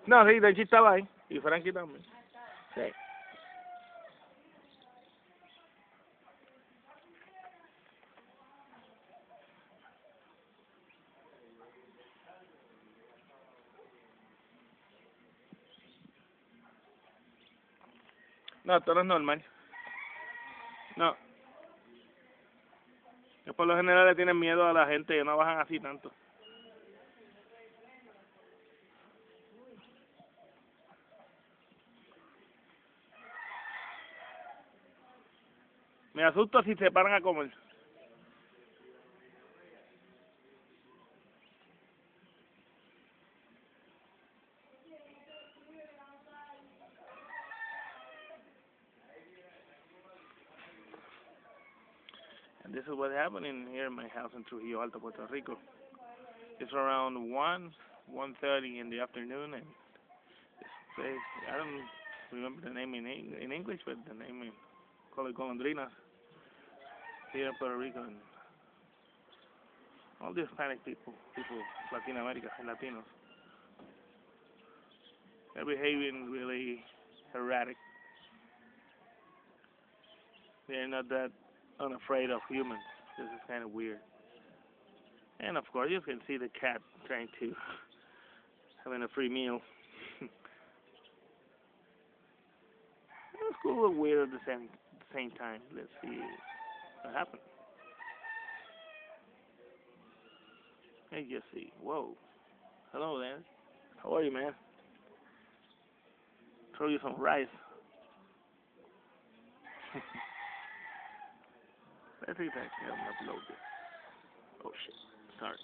No, sí, Denchi estaba ahí. Y Frankie también. Sí. No, esto no es normal. No. Que por lo general le tienen miedo a la gente que no bajan así tanto. Me asusta si se paran a comer. And this is what's happening here in my house in Trujillo Alto, Puerto Rico. It's around 1:30 in the afternoon, and this place, I don't remember the name in English, but the name in, call it Golondrinas, here in Puerto Rico, and all the Hispanic people Latin America, and Latinos, they're behaving really erratic. They're not that unafraid of humans. This is kind of weird. And of course, you can see the cat trying to having a free meal. It's cool and weird at the same time. Let's see what happens. Let's just see. Whoa. Hello there. How are you, man? Throw you some rice. Let's see if I can upload this. Oh shit. Sorry.